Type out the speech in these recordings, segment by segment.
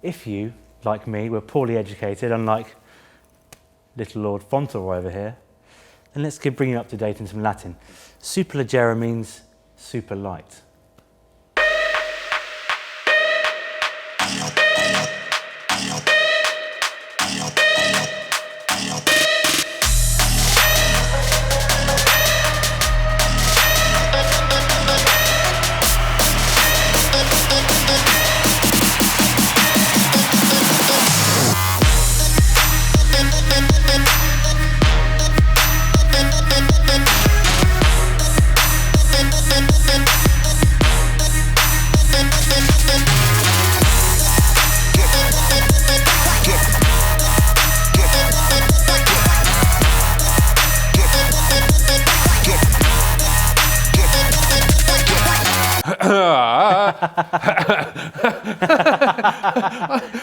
if you, like me, were poorly educated, unlike little Lord Fauntleroy over here, then let's bring you up to date in some Latin. Superleggera means super light.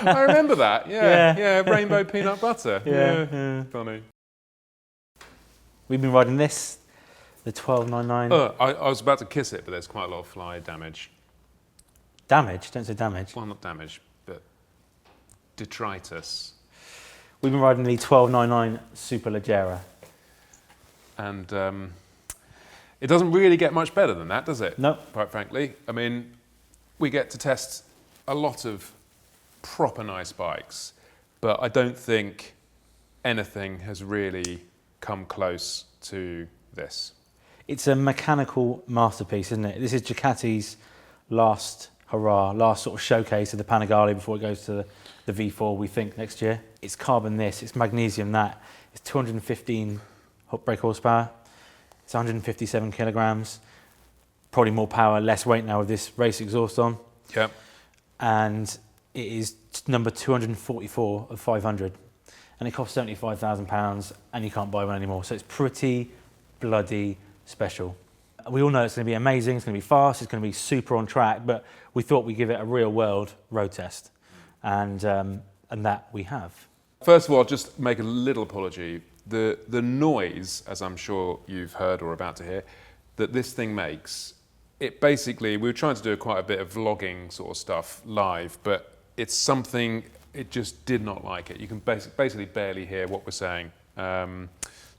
I remember that. Yeah, rainbow peanut butter. Yeah. Funny. We've been riding this, the 1299. I was about to kiss it, but there's quite a lot of fly damage. Damage? Don't say damage. Well, not damage, but detritus. We've been riding the 1299 Superleggera. And it doesn't really get much better than that, does it? No. Quite frankly. I mean, we get to test a lot of proper nice bikes, but I don't think anything has really come close to this. It's a mechanical masterpiece, isn't it? This is Ducati's last hurrah, last sort of showcase of the Panigale before it goes to the V4, we think, next year. It's carbon this, it's magnesium that. It's 215 brake horsepower. It's 157 kilograms. Probably more power, less weight now with this race exhaust on. Yep. And it is number 244 of 500. And it costs £75,000 and you can't buy one anymore. So it's pretty bloody special. We all know it's going to be amazing, it's going to be fast, it's going to be super on track, but we thought we'd give it a real world road test. And that we have. First of all, just make a little apology. The noise, as I'm sure you've heard or about to hear, that this thing makes, it basically, we were trying to do quite a bit of vlogging sort of stuff live, but it's something, it just did not like it. You can basically barely hear what we're saying.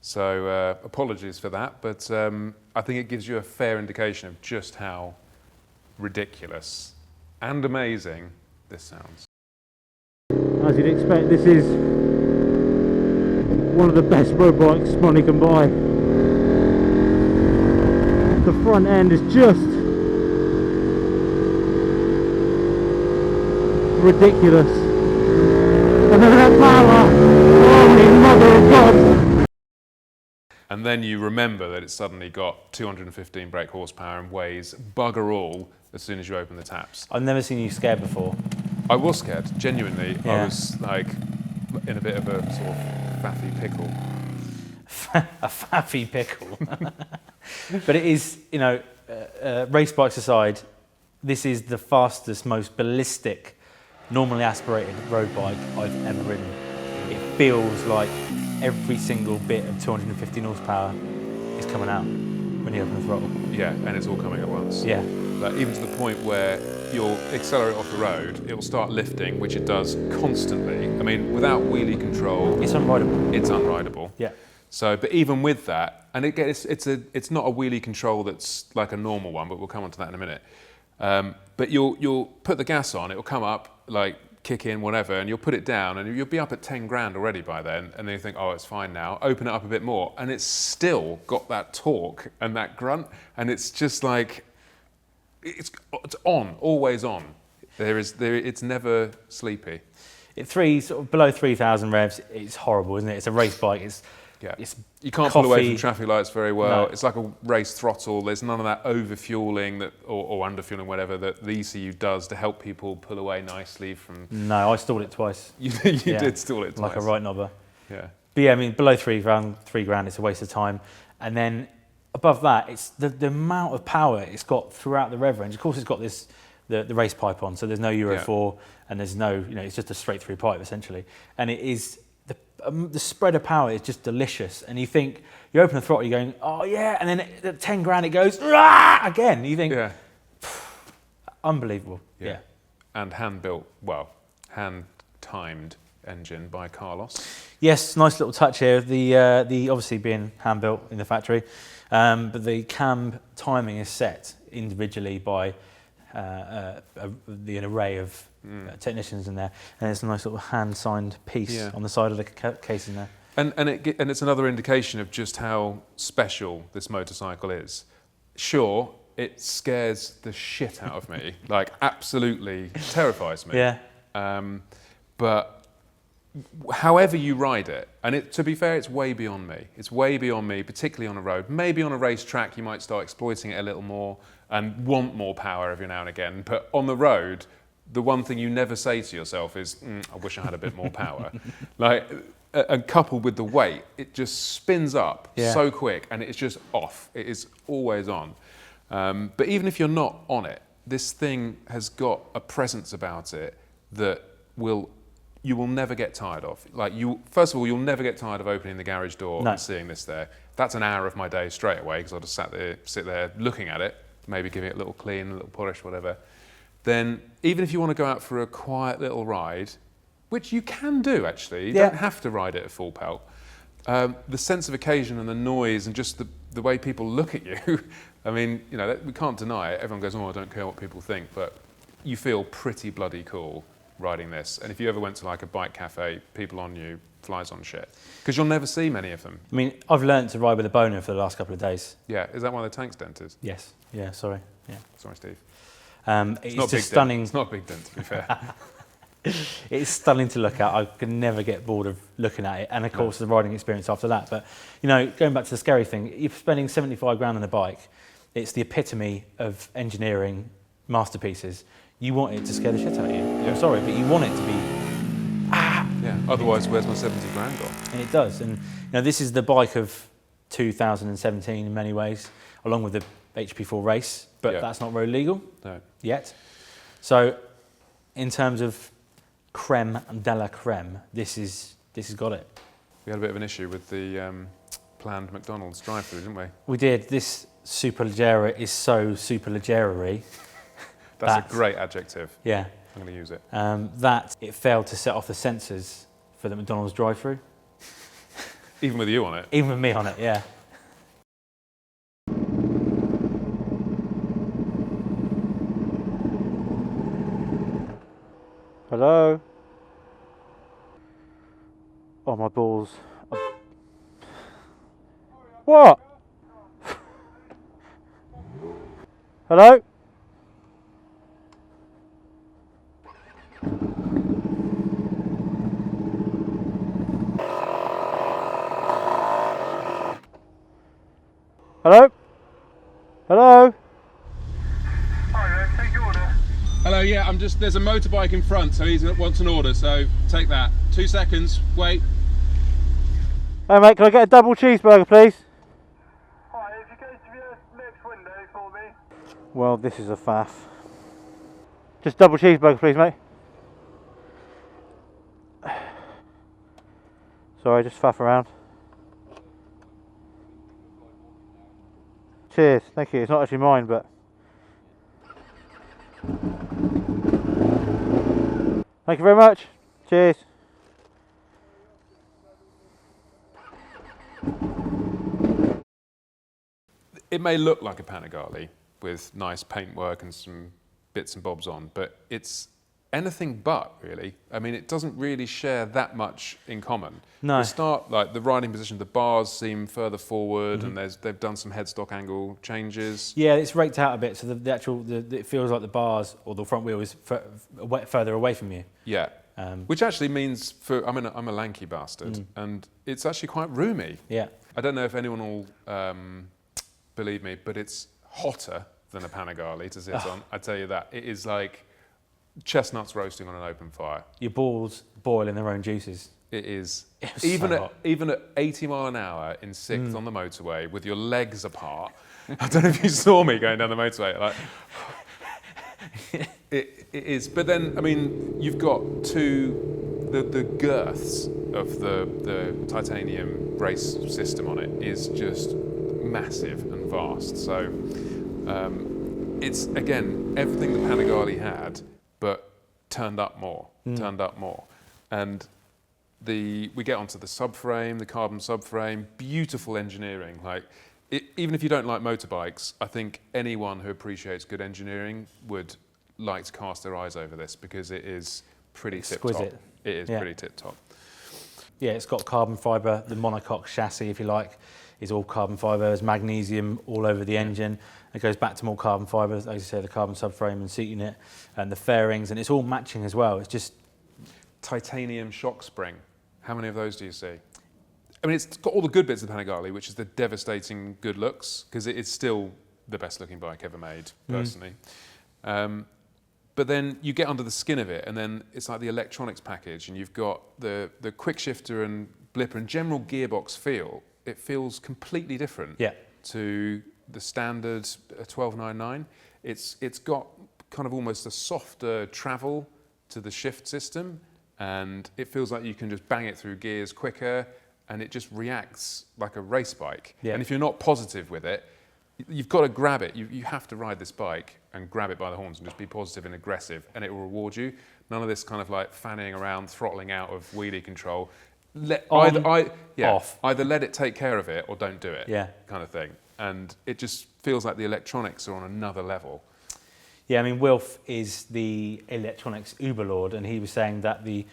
So apologies for that, but I think it gives you a fair indication of just how ridiculous and amazing this sounds. As you'd expect, this is one of the best road bikes money can buy. The front end is just ridiculous. And then that power, holy mother of God. And then you remember that it's suddenly got 215 brake horsepower and weighs bugger all as soon as you open the taps. I've never seen you scared before. I was scared, genuinely. Yeah. I was like in a bit of a sort of faffy pickle. A faffy pickle. But it is, you know, race bikes aside, this is the fastest, most ballistic, normally aspirated road bike I've ever ridden. It feels like every single bit of 215 horsepower is coming out when you open the throttle. Yeah, and it's all coming at once. Yeah. Like, even to the point where you'll accelerate off the road, it'll start lifting, which it does constantly. I mean, without wheelie control, It's unrideable. it's unrideable. Yeah. So, but even with that, and it's not a wheelie control that's like a normal one, but we'll come on to that in a minute. But you'll put the gas on, it'll come up, like kick in, whatever, and you'll put it down, and you'll be up at 10 grand already by then, and then you think, oh, it's fine now. Open it up a bit more, and it's still got that torque and that grunt, and it's just like, it's on, always on. It's never sleepy. At sort of below 3,000 revs, it's horrible, isn't it? It's a race bike. It's You can't pull away coffee. from traffic lights very well. No. It's like a race throttle. There's none of that over-fueling or under-fueling, whatever, that the ECU does to help people pull away nicely from... No, I stalled it twice. You did stall it twice. Like a right knobber. Yeah. But yeah, I mean, below 3 grand, it's a waste of time. And then above that, it's the amount of power it's got throughout the rev range. Of course, it's got the race pipe on, so there's no Euro 4, and there's no, it's just a straight through pipe essentially. And it is, the spread of power is just delicious. And you think, you open the throttle, you're going, oh yeah, and then at 10 grand it goes, rah! Again. You think, unbelievable. Yeah. And hand built hand-timed engine by Carlos. Yes, nice little touch here. The obviously being hand built in the factory, but the cam timing is set individually by an array of technicians in there, and there's a nice little hand-signed piece on the side of the case in there. And it's another indication of just how special this motorcycle is. Sure, it scares the shit out of me, like absolutely terrifies me. Yeah. But however you ride it, and to be fair, it's way beyond me. It's way beyond me, particularly on a road. Maybe on a racetrack, you might start exploiting it a little more and want more power every now and again. But on the road, the one thing you never say to yourself is, I wish I had a bit more power. And coupled with the weight, it just spins up so quick and it's just off. It is always on. But even if you're not on it, this thing has got a presence about it that you will never get tired of. First of all, you'll never get tired of opening the garage door and seeing this there. That's an hour of my day straight away because I'll just sit there looking at it, maybe giving it a little clean, a little polish, whatever. Then even if you want to go out for a quiet little ride, which you can do actually, you don't have to ride it at full pelt. The sense of occasion and the noise and just the way people look at you, I mean, we can't deny it. Everyone goes, I don't care what people think, but you feel pretty bloody cool riding this. And if you ever went to like a bike cafe, people on you, flies on shit. Because you'll never see many of them. I mean, I've learnt to ride with a boner for the last couple of days. Yeah, is that why the tank's dented? Yes. Yeah, sorry. Yeah. Sorry, Steve. It's not just stunning. It's not a big dent, to be fair. It's stunning to look at. I can never get bored of looking at it. And of course, the riding experience after that. But, going back to the scary thing, you're spending 75 grand on a bike. It's the epitome of engineering masterpieces. You want it to scare the shit out of you. Yeah. I'm sorry, but you want it to be, Yeah, otherwise, where's my 70 grand gone? And it does. And, this is the bike of 2017 in many ways, along with the HP4 race, but that's not road legal yet. So, in terms of creme de la creme, this has got it. We had a bit of an issue with the planned McDonald's drive-thru, didn't we? We did. This Superleggera is so Superleggera-y. That's a great adjective. Yeah. I'm going to use it. That it failed to set off the sensors for the McDonald's drive-thru. Even with you on it? Even with me on it, yeah. Hello? Oh, my balls. What? Hello? Hello? Hello? Hi, take your order. Hello, yeah, there's a motorbike in front, so he wants an order, so take that. 2 seconds, wait. Hey mate, can I get a double cheeseburger please? Hi, if you go to the next window for me. Well, this is a faff. Just double cheeseburger please, mate. Sorry, just faff around. Cheers, thank you. It's not actually mine, but... Thank you very much. Cheers. It may look like a Panigale with nice paintwork and some bits and bobs on, but it's anything but, really. I mean, it doesn't really share that much in common. No. The start, like the riding position, the bars seem further forward, and they've done some headstock angle changes. Yeah, it's raked out a bit, so it feels like the bars or the front wheel is further away from you. Yeah. Which actually means, I'm a lanky bastard, and it's actually quite roomy. Yeah. I don't know if anyone will believe me, but it's hotter than a Panigale to sit on. I tell you that. It is like chestnuts roasting on an open fire. Your balls boil in their own juices. It is. It's Even so at hot. even at 80 mile an hour in sixth on the motorway with your legs apart. I don't know if you saw me going down the motorway. Like, it is. But then, I mean, you've got the girths of the titanium brace system on it is just massive and vast. So it's, again, everything that Panigale had, but turned up more, and we get onto the subframe, the carbon subframe, beautiful engineering. Like, even if you don't like motorbikes, I think anyone who appreciates good engineering would like to cast their eyes over this, because it is pretty tip-top. Exquisite. It is pretty tip-top. Yeah, it's got carbon fibre. The monocoque chassis, if you like, is all carbon fibre. There's magnesium all over the engine. It goes back to more carbon fibre, as you say, the carbon subframe and seat unit and the fairings, and it's all matching as well. It's just Titanium shock spring. How many of those do you see? I mean, it's got all the good bits of the Panigale, which is the devastating good looks, because it is still the best looking bike ever made, personally. But then you get under the skin of it, and then it's like the electronics package, and you've got the quick shifter and blipper and general gearbox feel. It feels completely different to the standard 1299. It's got kind of almost a softer travel to the shift system, and it feels like you can just bang it through gears quicker, and it just reacts like a race bike. And if you're not positive with it, you've got to grab it. You have to ride this bike and grab it by the horns and just be positive and aggressive, and it will reward you. None of this kind of like fanning around, throttling out of wheelie control. Either let it take care of it or don't do it, kind of thing. And it just feels like the electronics are on another level. Yeah, I mean, Wilf is the electronics uberlord, and he was saying that the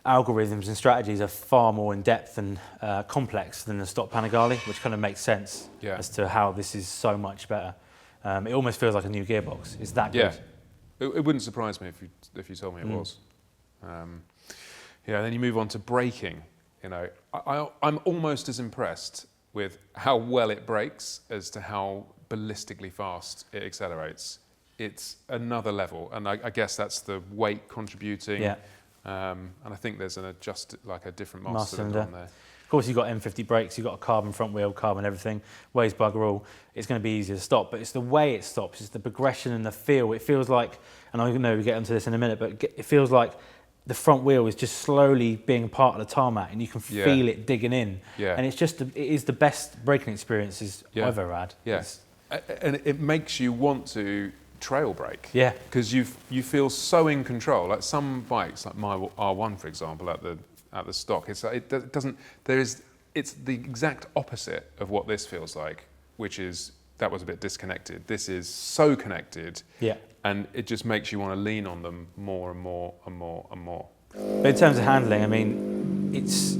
algorithms and strategies are far more in depth and complex than the stock Panigale, which kind of makes sense as to how this is so much better. It almost feels like a new gearbox. It's that good. Yeah, it wouldn't surprise me if you told me it was. Then you move on to braking. You know, I'm almost as impressed with how well it brakes as to how ballistically fast it accelerates. It's another level, and I guess that's the weight contributing. Yeah. And I think there's a different master cylinder on there. Of course, you've got M50 brakes, you've got a carbon front wheel, carbon everything, weighs bugger all. It's going to be easier to stop, but it's the way it stops, it's the progression and the feel. It feels like, and I know we get into this in a minute, but it feels like the front wheel is just slowly being part of the tarmac, and you can feel it digging in. Yeah. And it is the best braking experiences I've ever had. Yes, and it makes you want to trail brake. Yeah. Because you feel so in control. Like some bikes, like my R1 for example, at the stock, it's the exact opposite of what this feels like, which is that was a bit disconnected. This is so connected. Yeah. And it just makes you want to lean on them more and more and more and more. But in terms of handling, I mean, it's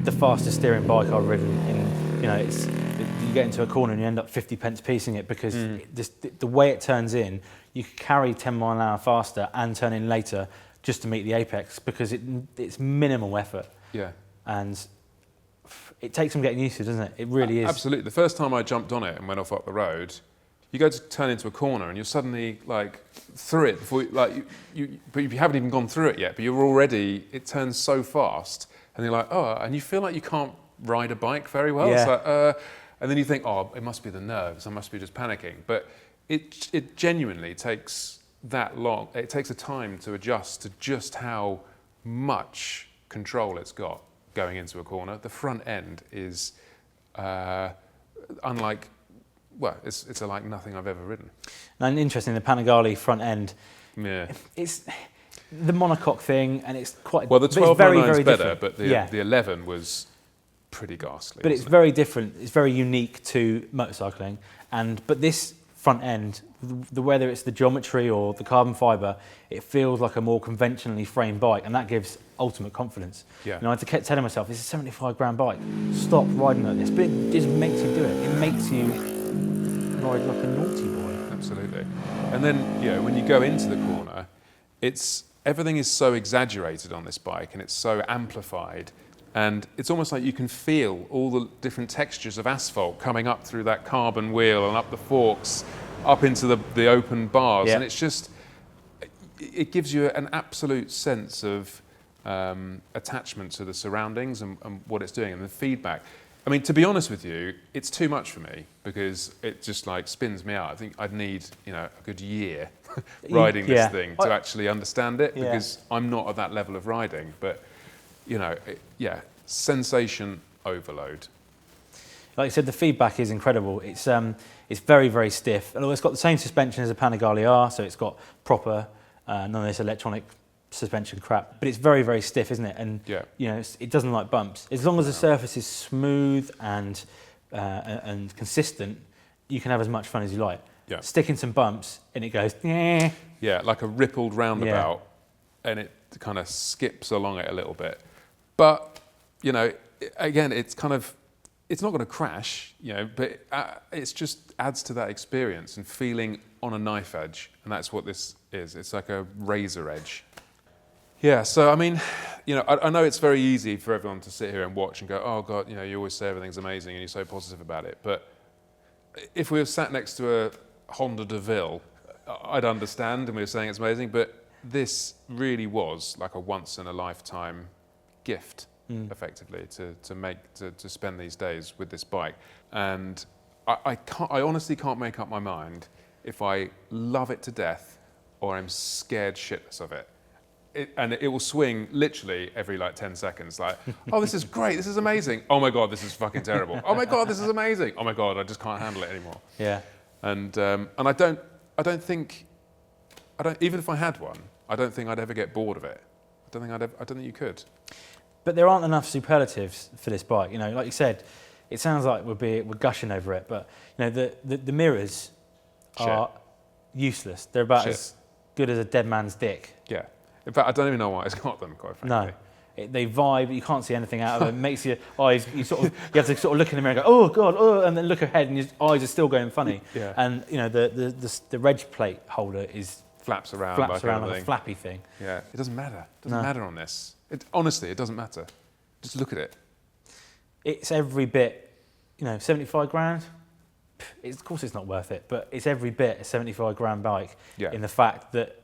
the fastest steering bike I've ridden in. You know, you get into a corner and you end up 50 pence piecing it, because the way it turns in, you could carry 10 mile an hour faster and turn in later just to meet the apex, because it's minimal effort. Yeah. And it takes some getting used to, doesn't it? It really is. Absolutely. The first time I jumped on it and went off up the road, you go to turn into a corner and you're suddenly like through it before but you haven't even gone through it yet, but you're already, it turns so fast, and you're like, oh, and you feel like you can't ride a bike very well. Yeah. It's like, and then you think, oh, it must be the nerves, I must be just panicking. But it genuinely takes that long. It takes a time to adjust to just how much control it's got going into a corner. The front end is unlike, well, it's like nothing I've ever ridden. And interesting, the Panigale front end, it's the monocoque thing, and it's quite... Well, the 1299 is better, different. But the 11 was pretty ghastly. But it's very different. It's very unique to motorcycling. But this front end, whether it's the geometry or the carbon fibre, it feels like a more conventionally framed bike, and that gives ultimate confidence. Yeah. You know, I kept telling myself, it's a 75 grand bike. Stop riding like this. But it just makes you do it. It makes you ride like a naughty boy. Absolutely. And then, you know, when you go into the corner, everything is so exaggerated on this bike, and it's so amplified. And it's almost like you can feel all the different textures of asphalt coming up through that carbon wheel and up the forks, up into the open bars. Yeah. And it's just, it gives you an absolute sense of attachment to the surroundings and what it's doing and the feedback. I mean, to be honest with you, it's too much for me, because it just like spins me out. I think I'd need, a good year riding this thing to actually understand it, because I'm not at that level of riding. But sensation overload. Like I said, the feedback is incredible. It's very, very stiff. Although it's got the same suspension as a Panigale R, so it's got proper none of this electronic suspension crap. But it's very, very stiff, isn't it? And you know, it doesn't like bumps. As long as the surface is smooth and consistent, you can have as much fun as you like. Yeah. Stick in some bumps and it goes, yeah. Yeah, like a rippled roundabout, and it kind of skips along it a little bit. But, you know, again, it's kind of, it's not going to crash, you know, but it just adds to that experience and feeling on a knife edge. And that's what this is. It's like a razor edge. Yeah, so, I mean, you know, I know it's very easy for everyone to sit here and watch and go, oh, God, you know, you always say everything's amazing and you're so positive about it. But if we were sat next to a Honda DeVille, I'd understand and we were saying it's amazing, but this really was like a once-in-a-lifetime gift, effectively, to spend these days with this bike. And I honestly can't make up my mind if I love it to death or I'm scared shitless of it. And it will swing literally every like 10 seconds, like, oh, this is great, this is amazing. Oh my God, this is fucking terrible. Oh my God, this is amazing. Oh my God, I just can't handle it anymore. Yeah. And I don't think, even if I had one, I don't think I'd ever get bored of it. I don't think you could. But there aren't enough superlatives for this bike. You know, like you said, it sounds like we're gushing over it, but you know, the mirrors are useless. They're about as good as a dead man's dick. Yeah. In fact, I don't even know why it's got them, quite frankly. No. They vibe, you can't see anything out of them. It makes your eyes, you have to sort of look in the mirror and go, oh God, oh, and then look ahead and your eyes are still going funny. Yeah. And you know, the reg plate holder flaps around like a flappy thing. Yeah, it doesn't matter. It doesn't matter on this. Honestly, it doesn't matter. Just look at it. It's every bit, you know, 75 grand. Of course it's not worth it, but it's every bit a 75 grand bike in the fact that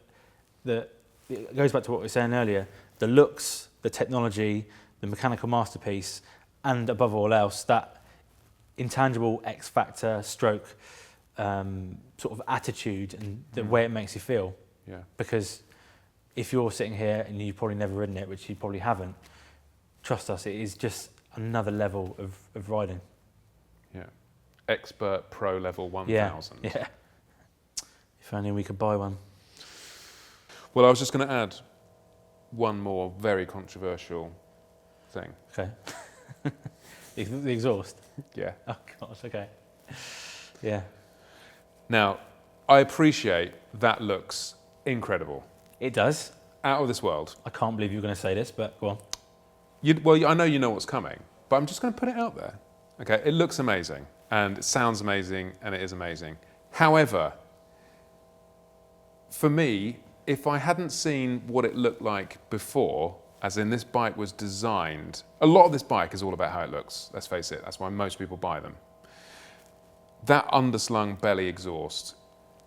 it goes back to what we were saying earlier, the looks, the technology, the mechanical masterpiece, and above all else, that intangible X factor stroke sort of attitude and the way it makes you feel. Yeah. Because if you're sitting here and you've probably never ridden it, which you probably haven't, trust us, it is just another level of riding. Yeah. Expert pro level 1000. Yeah. If only we could buy one. Well, I was just going to add one more very controversial thing. Okay. The exhaust? Yeah. Oh, gosh, okay. Yeah. Now, I appreciate that looks incredible. It does. Out of this world. I can't believe you were going to say this, but go on. Well, I know you know what's coming, but I'm just going to put it out there. Okay, it looks amazing, and it sounds amazing, and it is amazing. However, for me, if I hadn't seen what it looked like before, as in this bike was designed, a lot of this bike is all about how it looks, let's face it, that's why most people buy them. That underslung belly exhaust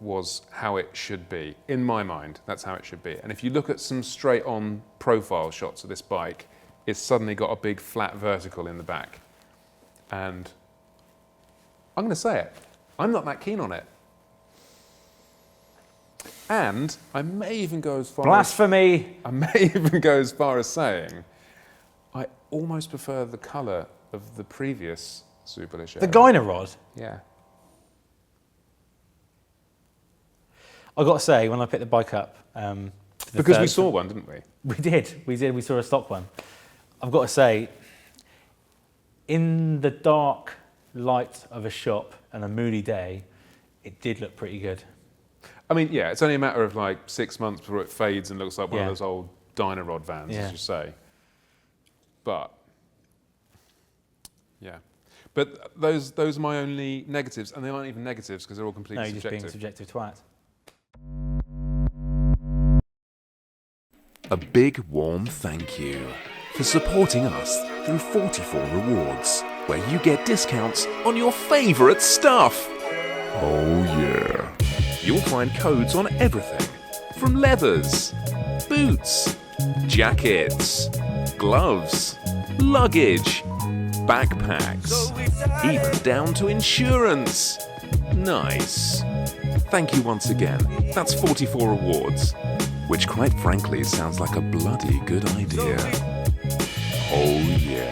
was how it should be. In my mind, that's how it should be. And if you look at some straight-on profile shots of this bike, it's suddenly got a big flat vertical in the back. And I'm going to say it, I'm not that keen on it. And I may even go as far Blasphemy! I may even go as far as saying I almost prefer the colour of the previous Superleggera. The Gynerod? Yeah. I've got to say, when I picked the bike up... because we saw one, didn't we? We did. We saw a stock one. I've got to say, in the dark light of a shop and a moody day, it did look pretty good. I mean, yeah, it's only a matter of like 6 months before it fades and looks like one of those old Dyna-Rod vans, as you say. But, yeah. But those are my only negatives, and they aren't even negatives because they're all completely subjective. No, you're just being subjective twat. A big warm thank you for supporting us through 44 Rewards, where you get discounts on your favourite stuff. Oh yeah. You'll find codes on everything, from leathers, boots, jackets, gloves, luggage, backpacks, even down to insurance. Nice. Thank you once again. That's 44 Rewards, which quite frankly sounds like a bloody good idea. Oh yeah.